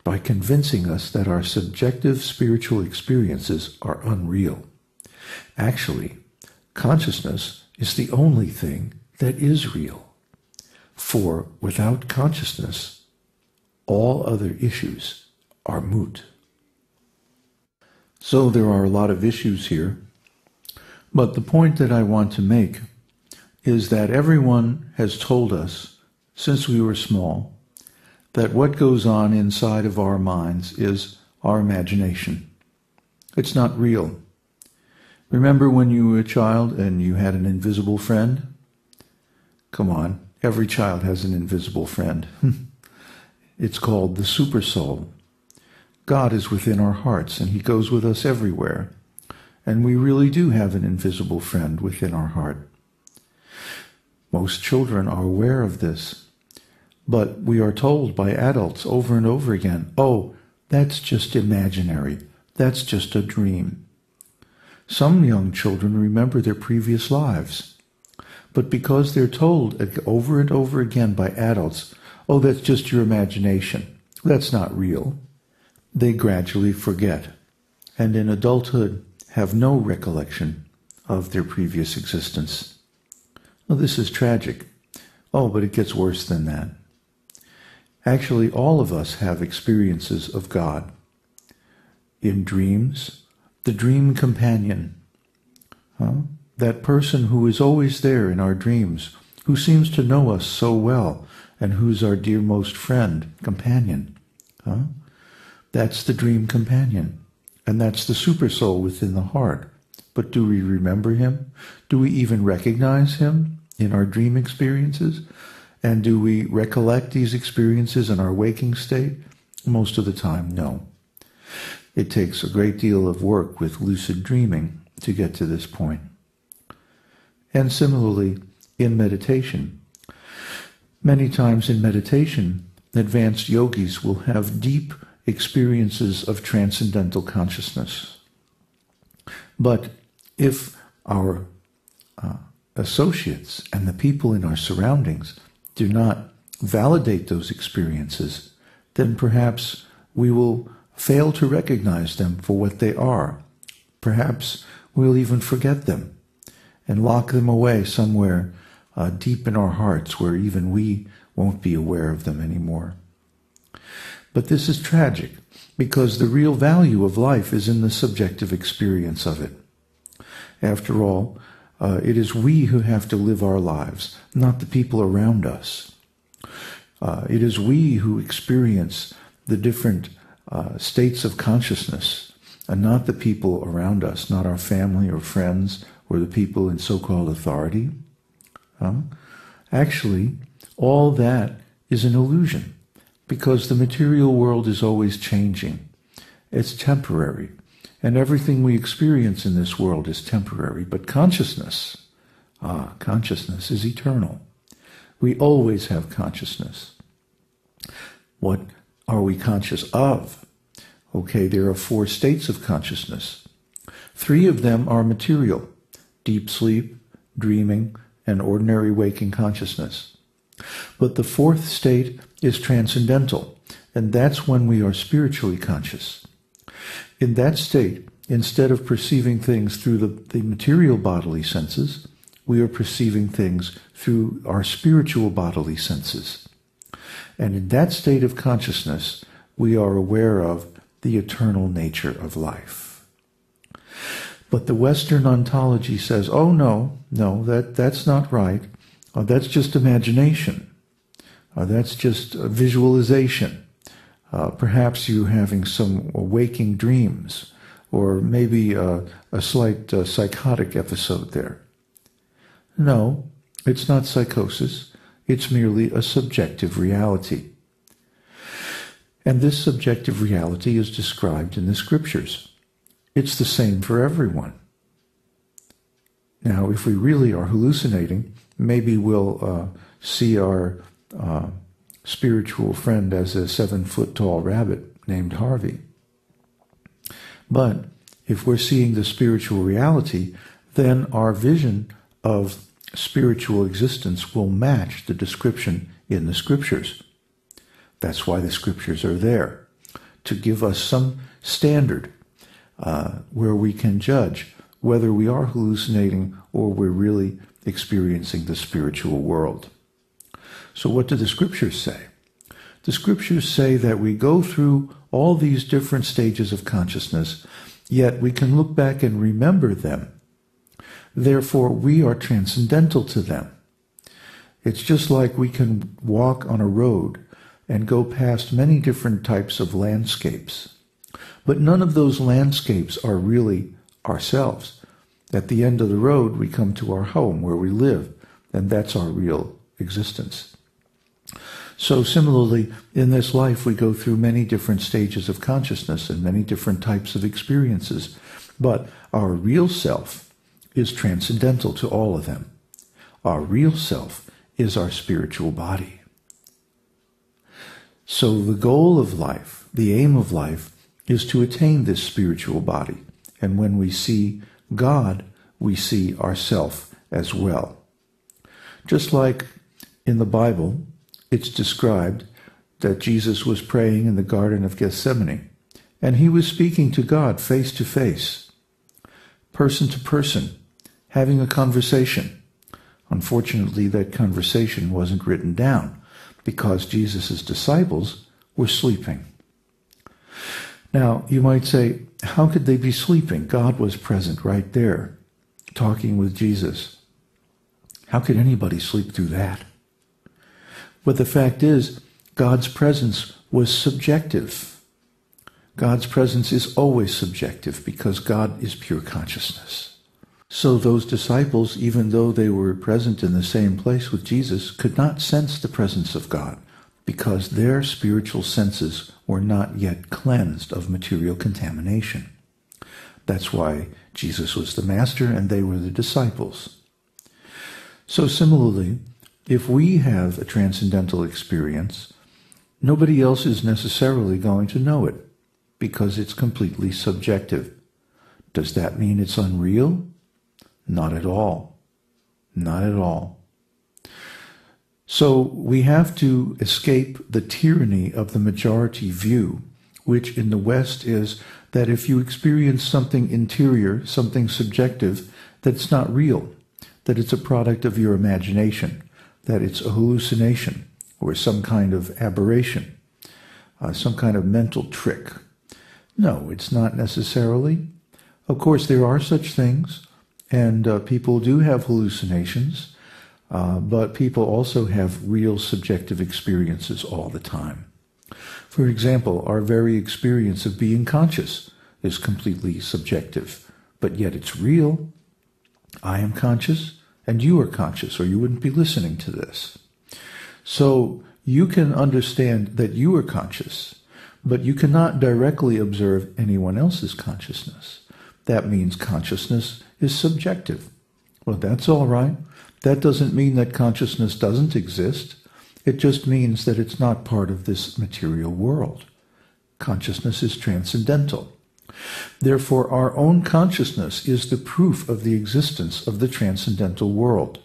by convincing us that our subjective spiritual experiences are unreal. Actually, consciousness is the only thing that is real. For without consciousness, all other issues are moot. So there are a lot of issues here, but the point that I want to make is that everyone has told us, since we were small, that what goes on inside of our minds is our imagination. It's not real. Remember when you were a child and you had an invisible friend? Come on, every child has an invisible friend. It's called the super soul. God is within our hearts and he goes with us everywhere. And we really do have an invisible friend within our heart. Most children are aware of this. But we are told by adults over and over again, oh, that's just imaginary. That's just a dream. Some young children remember their previous lives. But because they're told over and over again by adults, oh, that's just your imagination. That's not real. They gradually forget. And in adulthood, have no recollection of their previous existence. Well, this is tragic. Oh, but it gets worse than that. Actually, all of us have experiences of God. In dreams, the dream companion, that person who is always there in our dreams, who seems to know us so well, and who's our dearmost friend, companion. That's the dream companion, and that's the super soul within the heart. But do we remember him? Do we even recognize him in our dream experiences? And do we recollect these experiences in our waking state? Most of the time, no. It takes a great deal of work with lucid dreaming to get to this point. And similarly, in meditation. Many times in meditation, advanced yogis will have deep experiences of transcendental consciousness. But if our associates and the people in our surroundings do not validate those experiences, then perhaps we will fail to recognize them for what they are. Perhaps we'll even forget them and lock them away somewhere deep in our hearts where even we won't be aware of them anymore. But this is tragic because the real value of life is in the subjective experience of it. After all, it is we who have to live our lives, not the people around us. It is we who experience the different states of consciousness, and not the people around us, not our family or friends or the people in so-called authority. Actually, all that is an illusion, because the material world is always changing. It's temporary. And everything we experience in this world is temporary. But consciousness is eternal. We always have consciousness. What are we conscious of? Okay, there are 4 states of consciousness. 3 of them are material: deep sleep, dreaming, and ordinary waking consciousness. But the 4th state is transcendental, and that's when we are spiritually conscious. In that state, instead of perceiving things through the material bodily senses, we are perceiving things through our spiritual bodily senses. And in that state of consciousness, we are aware of the eternal nature of life. But the Western ontology says, oh no, that's not right. That's just imagination. That's just a visualization. Perhaps you having some waking dreams, or maybe a slight psychotic episode there. No, it's not psychosis. It's merely a subjective reality. And this subjective reality is described in the scriptures. It's the same for everyone. Now, if we really are hallucinating, maybe we'll see our spiritual friend as a 7-foot-tall rabbit named Harvey. But if we're seeing the spiritual reality, then our vision of spiritual existence will match the description in the scriptures. That's why the scriptures are there. to give us some standard where we can judge whether we are hallucinating or we're really experiencing the spiritual world. So what do the scriptures say? The scriptures say that we go through all these different stages of consciousness, yet we can look back and remember them. Therefore, we are transcendental to them. It's just like we can walk on a road and go past many different types of landscapes. But none of those landscapes are really ourselves. At the end of the road, we come to our home where we live, and that's our real existence. So similarly, in this life, we go through many different stages of consciousness and many different types of experiences. But our real self is transcendental to all of them. Our real self is our spiritual body. So the goal of life, the aim of life, is to attain this spiritual body. And when we see God, we see ourself as well. Just like in the Bible, it's described that Jesus was praying in the Garden of Gethsemane, and he was speaking to God face to face, person to person, having a conversation. Unfortunately, that conversation wasn't written down because Jesus' disciples were sleeping. Now, you might say, how could they be sleeping? God was present right there, talking with Jesus. How could anybody sleep through that? But the fact is, God's presence was subjective. God's presence is always subjective because God is pure consciousness. So those disciples, even though they were present in the same place with Jesus, could not sense the presence of God because their spiritual senses were not yet cleansed of material contamination. That's why Jesus was the master and they were the disciples. So similarly, if we have a transcendental experience, nobody else is necessarily going to know it because it's completely subjective. Does that mean it's unreal? Not at all. Not at all. So we have to escape the tyranny of the majority view, which in the West is that if you experience something interior, something subjective, that it's not real, that it's a product of your imagination, that it's a hallucination or some kind of aberration, some kind of mental trick. No, it's not necessarily. Of course, there are such things, and people do have hallucinations, but people also have real subjective experiences all the time. For example, our very experience of being conscious is completely subjective, but yet it's real. I am conscious, and you are conscious, or you wouldn't be listening to this. So you can understand that you are conscious, but you cannot directly observe anyone else's consciousness. That means consciousness is subjective. Well, that's all right. That doesn't mean that consciousness doesn't exist. It just means that it's not part of this material world. Consciousness is transcendental. Therefore, our own consciousness is the proof of the existence of the transcendental world.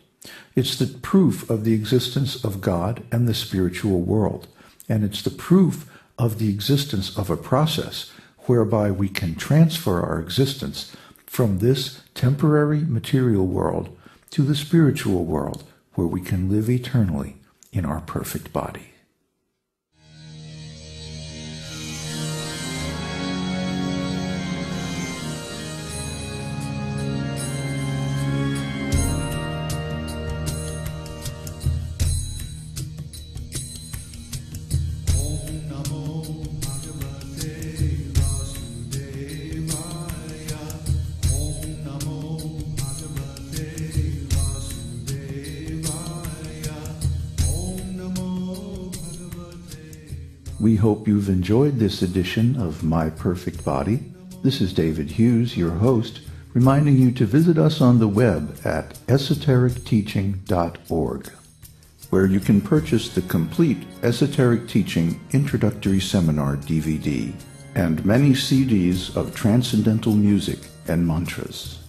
It's the proof of the existence of God and the spiritual world. And it's the proof of the existence of a process whereby we can transfer our existence from this temporary material world to the spiritual world, where we can live eternally in our perfect body. We hope you've enjoyed this edition of My Perfect Body. This is David Hughes, your host, reminding you to visit us on the web at esotericteaching.org, where you can purchase the complete Esoteric Teaching Introductory Seminar DVD and many CDs of transcendental music and mantras.